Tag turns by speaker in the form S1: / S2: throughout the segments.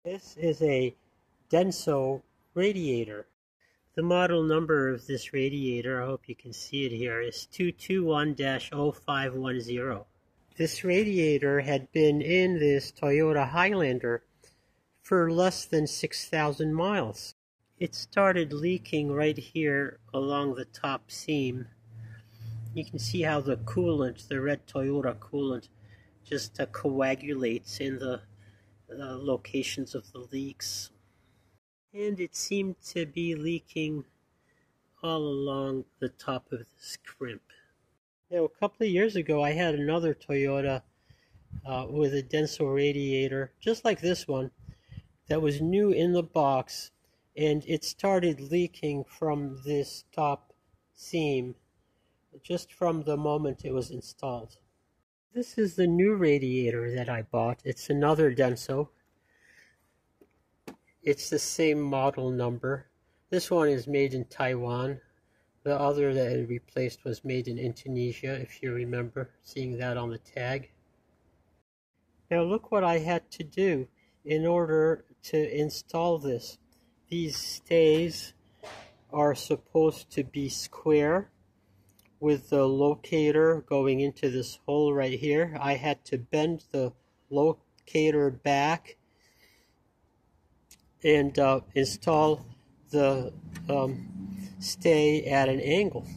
S1: This is a Denso radiator. The model number of this radiator, I hope you can see it here, is 221-0510. This radiator had been in this Toyota Highlander for less than 6,000 miles. It started leaking right here along the top seam. You can see how the coolant, the red Toyota coolant, just coagulates in the locations of the leaks. And it seemed to be leaking all along the top of this crimp. Now, a couple of years ago, I had another Toyota with a Denso radiator, just like this one, that was new in the box, and it started leaking from this top seam just from the moment it was installed. This is the new radiator that I bought. It's another Denso. It's the same model number. This one is made in Taiwan. The other that it replaced was made in Indonesia, if you remember seeing that on the tag. Now look what I had to do in order to install this. These stays are supposed to be square with the locator going into this hole right here. I had to bend the locator back and install the stay at an angle.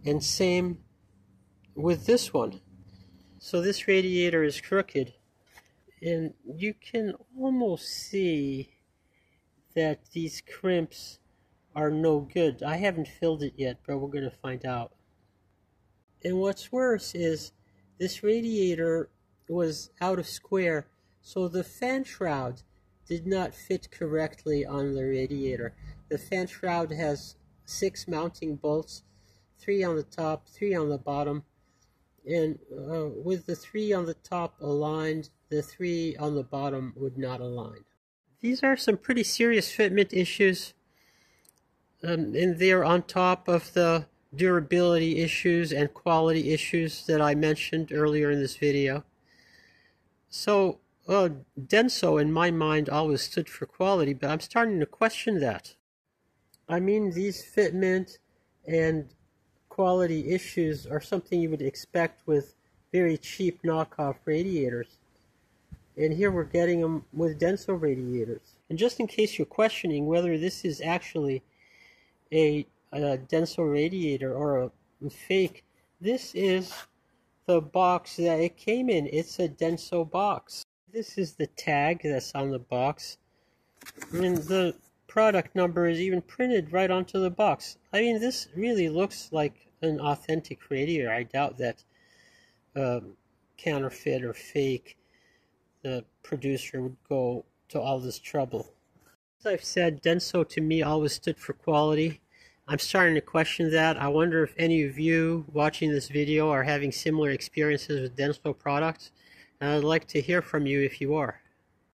S1: And same with this one. So this radiator is crooked, and you can almost see that these crimps are no good. I haven't filled it yet, but we're going to find out. And what's worse is this radiator was out of square, so the fan shroud did not fit correctly on the radiator. The fan shroud has 6 mounting bolts, 3 on the top, 3 on the bottom, and with the 3 on the top aligned, the 3 on the bottom would not align. These are some pretty serious fitment issues, and they're on top of the durability issues and quality issues that I mentioned earlier in this video. So Denso, in my mind, always stood for quality, but I'm starting to question that. I mean, these fitment and quality issues are something you would expect with very cheap knockoff radiators. And here we're getting them with Denso radiators. And just in case you're questioning whether this is actually a Denso radiator or a fake, this is the box that it came in. It's a Denso box. This is the tag that's on the box, and the product number is even printed right onto the box. I mean, this really looks like an authentic radiator. I doubt that counterfeit or fake the producer would go to all this trouble. As I've said, Denso to me always stood for quality. I'm starting to question that. I wonder if any of you watching this video are having similar experiences with Denso products. And I'd like to hear from you if you are.